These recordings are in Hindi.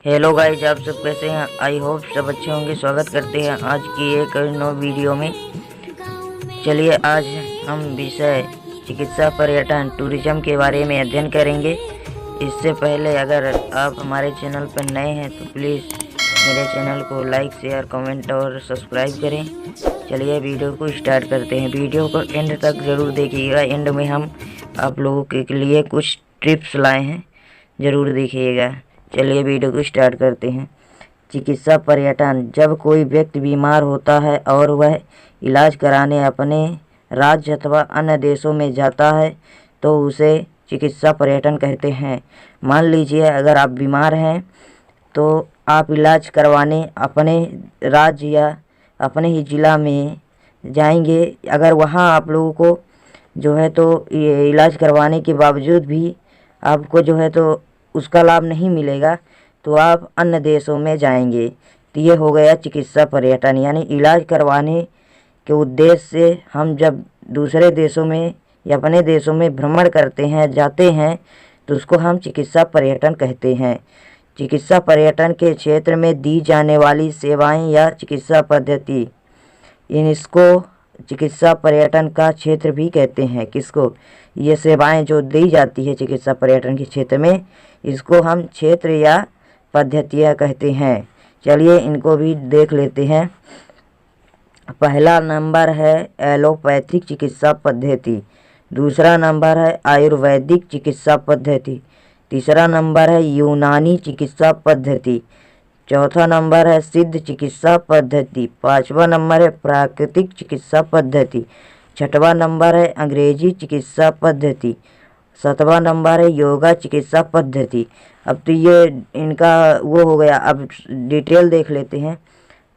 हेलो गाइस, आप सब कैसे हैं? आई होप सब अच्छे होंगे। स्वागत करते हैं आज की एक नई वीडियो में। चलिए आज हम विषय चिकित्सा पर्यटन टूरिज्म के बारे में अध्ययन करेंगे। इससे पहले अगर आप हमारे चैनल पर नए हैं तो प्लीज़ मेरे चैनल को लाइक, शेयर, कमेंट और सब्सक्राइब करें। चलिए वीडियो को स्टार्ट करते हैं। वीडियो को एंड तक ज़रूर देखिएगा। एंड में हम आप लोगों के लिए कुछ टिप्स लाए हैं, ज़रूर देखिएगा। चलिए वीडियो को स्टार्ट करते हैं। चिकित्सा पर्यटन, जब कोई व्यक्ति बीमार होता है और वह इलाज कराने अपने राज्य अथवा अन्य देशों में जाता है तो उसे चिकित्सा पर्यटन कहते हैं। मान लीजिए अगर आप बीमार हैं तो आप इलाज करवाने अपने राज्य या अपने ही ज़िला में जाएंगे। अगर वहाँ आप लोगों को जो है तो ये इलाज करवाने के बावजूद भी आपको जो है तो उसका लाभ नहीं मिलेगा तो आप अन्य देशों में जाएंगे। तो ये हो गया चिकित्सा पर्यटन, यानी इलाज करवाने के उद्देश्य से हम जब दूसरे देशों में या अपने देशों में भ्रमण करते हैं, जाते हैं, तो उसको हम चिकित्सा पर्यटन कहते हैं। चिकित्सा पर्यटन के क्षेत्र में दी जाने वाली सेवाएं या चिकित्सा पद्धति, इसको चिकित्सा पर्यटन का क्षेत्र भी कहते हैं। किसको? ये सेवाएं जो दी जाती है चिकित्सा पर्यटन के क्षेत्र में, इसको हम क्षेत्र या पद्धतियाँ कहते हैं। चलिए इनको भी देख लेते हैं। पहला नंबर है एलोपैथिक चिकित्सा पद्धति, दूसरा नंबर है आयुर्वेदिक चिकित्सा पद्धति, तीसरा नंबर है यूनानी चिकित्सा पद्धति, चौथा नंबर है सिद्ध चिकित्सा पद्धति, पांचवा नंबर है प्राकृतिक चिकित्सा पद्धति, छठवां नंबर है अंग्रेजी चिकित्सा पद्धति, सातवां नंबर है योगा चिकित्सा पद्धति। अब तो ये इनका वो हो गया। अब डिटेल देख लेते हैं।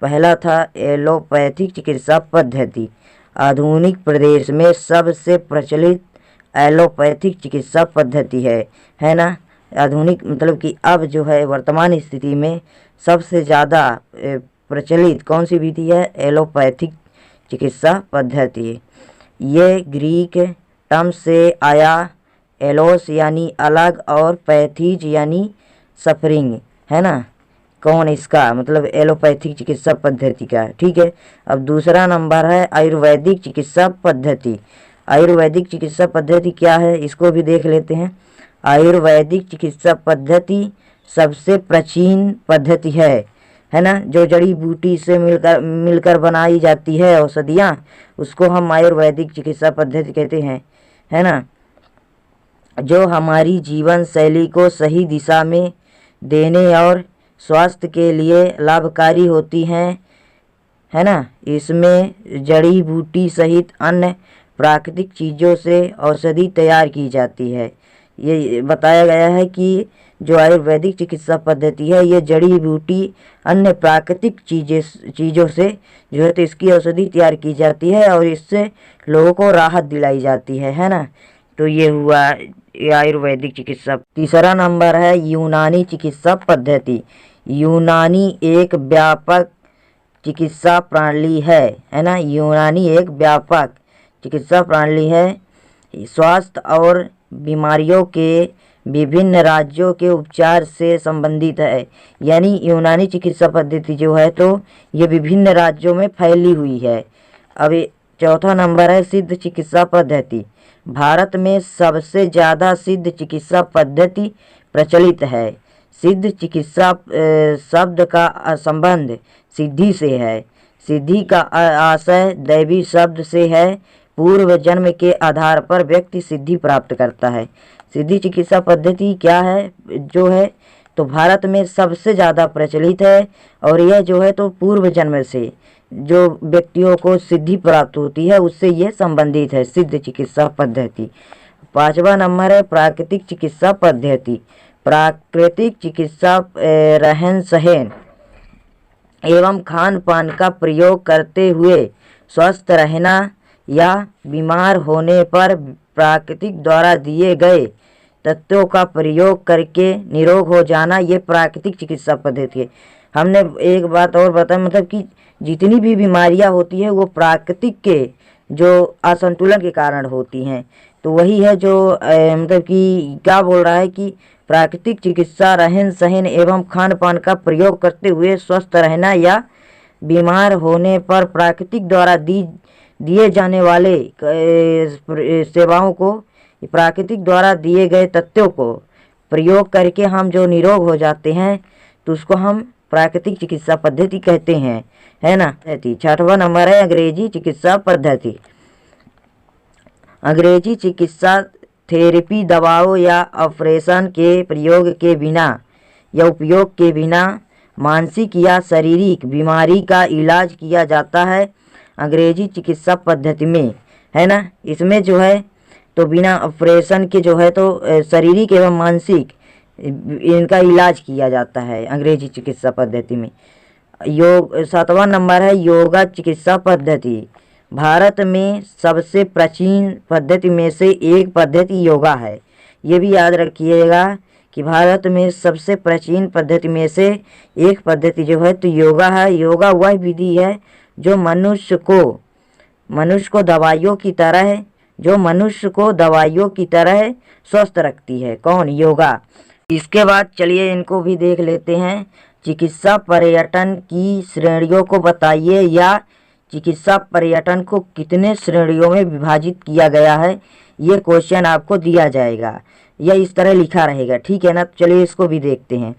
पहला था एलोपैथिक चिकित्सा पद्धति। आधुनिक प्रदेश में सबसे प्रचलित एलोपैथिक चिकित्सा पद्धति है ना। आधुनिक मतलब कि अब जो है वर्तमान स्थिति में सबसे ज़्यादा प्रचलित कौन सी विधि है? एलोपैथिक चिकित्सा पद्धति। ये ग्रीक टर्म से आया। एलोस यानी अलग और पैथीज यानी सफरिंग, है ना। कौन इसका मतलब एलोपैथिक चिकित्सा पद्धति का, ठीक है। अब दूसरा नंबर है आयुर्वेदिक चिकित्सा पद्धति। आयुर्वेदिक चिकित्सा पद्धति क्या है, इसको भी देख लेते हैं। आयुर्वेदिक चिकित्सा पद्धति सबसे प्राचीन पद्धति है ना। जो जड़ी बूटी से मिलकर बनाई जाती है औषधियाँ, उसको हम आयुर्वेदिक चिकित्सा पद्धति कहते हैं, है ना। जो हमारी जीवन शैली को सही दिशा में देने और स्वास्थ्य के लिए लाभकारी होती हैं, है ना। इसमें जड़ी बूटी सहित अन्य प्राकृतिक चीज़ों से औषधि तैयार की जाती है। ये बताया गया है कि जो आयुर्वेदिक चिकित्सा पद्धति है, ये जड़ी बूटी अन्य प्राकृतिक चीज़ों से जो है तो इसकी औषधि तैयार की जाती है और इससे लोगों को राहत दिलाई जाती है ना। तो ये हुआ आयुर्वेदिक चिकित्सा। तीसरा नंबर है यूनानी चिकित्सा पद्धति। यूनानी एक व्यापक चिकित्सा प्रणाली है ना। यूनानी एक व्यापक चिकित्सा प्रणाली है। स्वास्थ्य और बीमारियों के विभिन्न राज्यों के उपचार से संबंधित है। यानी यूनानी चिकित्सा पद्धति जो है तो ये विभिन्न राज्यों में फैली हुई है। अब चौथा नंबर है सिद्ध चिकित्सा पद्धति। भारत में सबसे ज़्यादा सिद्ध चिकित्सा पद्धति प्रचलित है। सिद्ध चिकित्सा शब्द का संबंध सिद्धि से है। सिद्धि का आशय दैवी शब्द से है। पूर्व जन्म के आधार पर व्यक्ति सिद्धि प्राप्त करता है। सिद्धि चिकित्सा पद्धति क्या है जो है तो भारत में सबसे ज़्यादा प्रचलित है और यह जो है तो पूर्व जन्म से जो व्यक्तियों को सिद्धि प्राप्त होती है उससे ये संबंधित है, सिद्ध चिकित्सा पद्धति। पांचवा नंबर है प्राकृतिक चिकित्सा पद्धति। प्राकृतिक चिकित्सा रहन सहन एवं खान पान का प्रयोग करते हुए स्वस्थ रहना या बीमार होने पर प्राकृतिक द्वारा दिए गए तत्वों का प्रयोग करके निरोग हो जाना, ये प्राकृतिक चिकित्सा पद्धति है। हमने एक बात और बताया, मतलब कि जितनी भी बीमारियां होती है वो प्राकृतिक के जो असंतुलन के कारण होती हैं। तो वही है जो मतलब कि क्या बोल रहा है कि प्राकृतिक चिकित्सा रहन सहन एवं खान पान का प्रयोग करते हुए स्वस्थ रहना या बीमार होने पर प्राकृतिक द्वारा दिए जाने वाले सेवाओं को, प्राकृतिक द्वारा दिए गए तथ्यों को प्रयोग करके हम जो निरोग हो जाते हैं तो उसको हम प्राकृतिक चिकित्सा पद्धति कहते हैं, है ना। 6वां नंबर है अंग्रेजी चिकित्सा पद्धति। अंग्रेजी चिकित्सा थेरेपी दवाओं या ऑपरेशन के प्रयोग के बिना या उपयोग के बिना मानसिक या शारीरिक बीमारी का इलाज किया जाता है अंग्रेजी चिकित्सा पद्धति में, है ना। इसमें जो है तो बिना ऑपरेशन के जो है तो शारीरिक एवं मानसिक इनका इलाज किया जाता है अंग्रेजी चिकित्सा पद्धति में। 7वां नंबर है योगा चिकित्सा पद्धति। भारत में सबसे प्राचीन पद्धति में से एक पद्धति योगा है। ये भी याद रखिएगा कि भारत में सबसे प्राचीन पद्धति में से एक पद्धति जो है तो योगा है। योगा वह विधि है जो मनुष्य को दवाइयों की तरह स्वस्थ रखती है। कौन? योगा। इसके बाद चलिए इनको भी देख लेते हैं। चिकित्सा पर्यटन की श्रेणियों को बताइए या चिकित्सा पर्यटन को कितने श्रेणियों में विभाजित किया गया है, ये क्वेश्चन आपको दिया जाएगा या इस तरह लिखा रहेगा, ठीक है ना। चलिए इसको भी देखते हैं।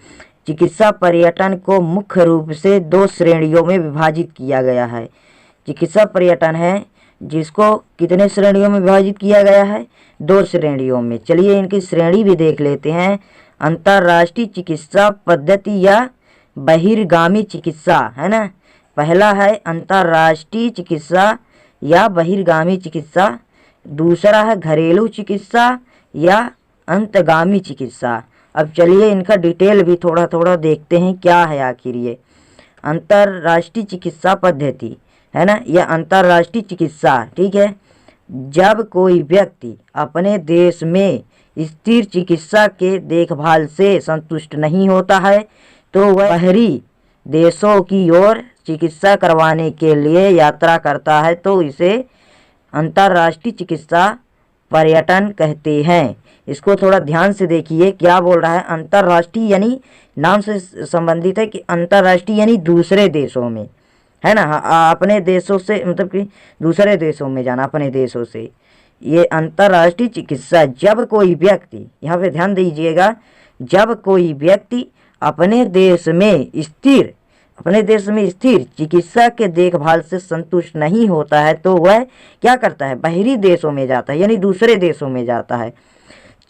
चिकित्सा पर्यटन को मुख्य रूप से 2 श्रेणियों में विभाजित किया गया है। चिकित्सा पर्यटन है जिसको कितने श्रेणियों में विभाजित किया गया है? 2 श्रेणियों में। चलिए इनकी श्रेणी भी देख लेते हैं। अंतर्राष्ट्रीय चिकित्सा पद्धति या बहिर्गामी चिकित्सा, है ना। पहला है अंतर्राष्ट्रीय चिकित्सा या बहिर्गामी चिकित्सा, दूसरा है घरेलू चिकित्सा या अंतर्गामी चिकित्सा। अब चलिए इनका डिटेल भी थोड़ा थोड़ा देखते हैं क्या है आखिर ये अंतर्राष्ट्रीय चिकित्सा पद्धति, है ना, या अंतर्राष्ट्रीय चिकित्सा, ठीक है। जब कोई व्यक्ति अपने देश में स्थिर चिकित्सा के देखभाल से संतुष्ट नहीं होता है तो वह बाहरी देशों की ओर चिकित्सा करवाने के लिए यात्रा करता है, तो इसे अंतर्राष्ट्रीय चिकित्सा पर्यटन कहते हैं। इसको थोड़ा ध्यान से देखिए क्या बोल रहा है। अंतर्राष्ट्रीय यानी नाम से संबंधित है कि अंतर्राष्ट्रीय यानी दूसरे देशों में, है ना। अपने देशों से मतलब कि दूसरे देशों में जाना, अपने देशों से। ये अंतर्राष्ट्रीय चिकित्सा जब कोई व्यक्ति, यहाँ पे ध्यान दीजिएगा, जब कोई व्यक्ति अपने देश में स्थिर चिकित्सा के देखभाल से संतुष्ट नहीं होता है तो वह क्या करता है? बाहरी देशों में जाता है, यानी दूसरे देशों में जाता है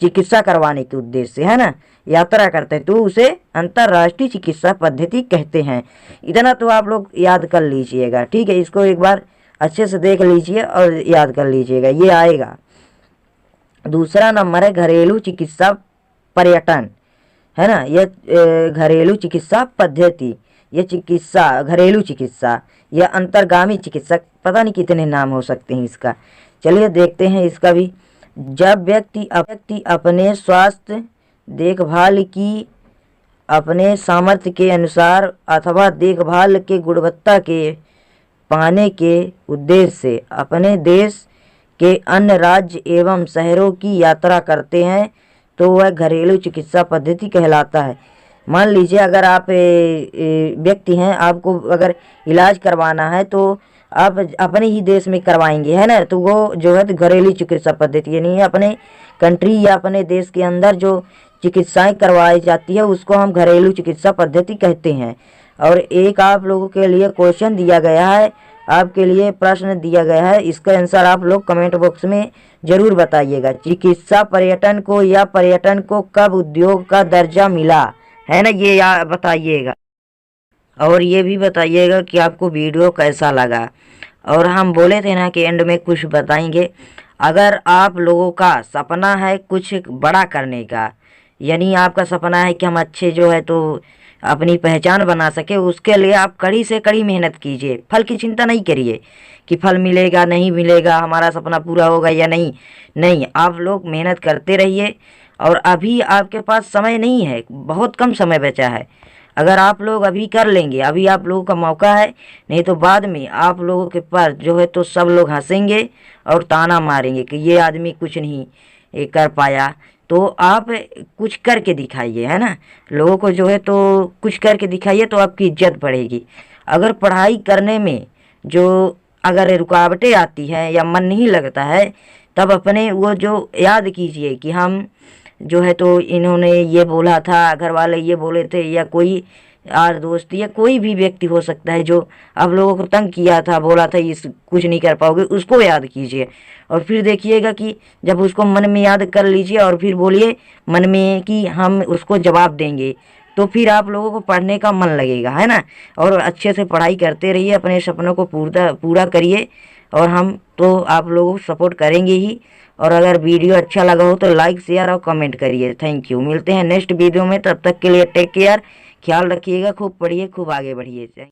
चिकित्सा करवाने के उद्देश्य से, है ना, यात्रा करते हैं, तो उसे अंतर्राष्ट्रीय चिकित्सा पद्धति कहते हैं। इतना तो आप लोग याद कर लीजिएगा, ठीक है। इसको एक बार अच्छे से देख लीजिए और याद कर लीजिएगा, ये आएगा। दूसरा नंबर है घरेलू चिकित्सा पर्यटन, है ना। यह घरेलू चिकित्सा पद्धति, यह चिकित्सा घरेलू चिकित्सा या अंतर्गामी चिकित्सा, पता नहीं कितने नाम हो सकते हैं इसका। चलिए देखते हैं इसका भी। जब व्यक्ति अपने स्वास्थ्य देखभाल की अपने सामर्थ्य के अनुसार अथवा देखभाल के गुणवत्ता के पाने के उद्देश्य से अपने देश के अन्य राज्य एवं शहरों की यात्रा करते हैं तो वह घरेलू चिकित्सा पद्धति कहलाता है। मान लीजिए अगर आप व्यक्ति हैं, आपको अगर इलाज करवाना है तो आप अपने ही देश में करवाएंगे, है ना, तो वो जो है घरेलू चिकित्सा पद्धति यानी अपने कंट्री या अपने देश के अंदर जो चिकित्साएं करवाई जाती है उसको हम घरेलू चिकित्सा पद्धति कहते हैं। और एक आप लोगों के लिए क्वेश्चन दिया गया है, आपके लिए प्रश्न दिया गया है, इसका आंसर आप लोग कमेंट बॉक्स में जरूर बताइएगा। चिकित्सा पर्यटन को या पर्यटन को कब उद्योग का दर्जा मिला, है ना, ये बताइएगा। और ये भी बताइएगा कि आपको वीडियो कैसा लगा। और हम बोले थे ना कि एंड में कुछ बताएंगे। अगर आप लोगों का सपना है कुछ बड़ा करने का, यानी आपका सपना है कि हम अच्छे जो है तो अपनी पहचान बना सके, उसके लिए आप कड़ी से कड़ी मेहनत कीजिए। फल की चिंता नहीं करिए कि फल मिलेगा नहीं मिलेगा, हमारा सपना पूरा होगा या नहीं, आप लोग मेहनत करते रहिए। और अभी आपके पास समय नहीं है, बहुत कम समय बचा है। अगर आप लोग अभी कर लेंगे, अभी आप लोगों का मौका है, नहीं तो बाद में आप लोगों के पास जो है तो सब लोग हंसेंगे और ताना मारेंगे कि ये आदमी कुछ नहीं ये कर पाया। तो आप कुछ करके दिखाइए, है ना। लोगों को जो है तो कुछ करके दिखाइए तो आपकी इज्जत बढ़ेगी। अगर पढ़ाई करने में जो अगर रुकावटें आती हैं या मन नहीं लगता है, तब अपने वो जो याद कीजिए कि हम जो है तो इन्होंने ये बोला था, घर वाले ये बोले थे, या कोई यार दोस्त या कोई भी व्यक्ति हो सकता है जो आप लोगों को तंग किया था, बोला था इस कुछ नहीं कर पाओगे, उसको याद कीजिए। और फिर देखिएगा कि जब उसको मन में याद कर लीजिए और फिर बोलिए मन में कि हम उसको जवाब देंगे, तो फिर आप लोगों को पढ़ने का मन लगेगा, है ना। और अच्छे से पढ़ाई करते रहिए, अपने सपनों को पूरा करिए, और हम तो आप लोगों को सपोर्ट करेंगे ही। और अगर वीडियो अच्छा लगा हो तो लाइक शेयर और कमेंट करिए। Thank you. मिलते हैं नेक्स्ट वीडियो में, तब तक के लिए टेक केयर, ख्याल रखिएगा, खूब पढ़िए, खूब आगे बढ़िए।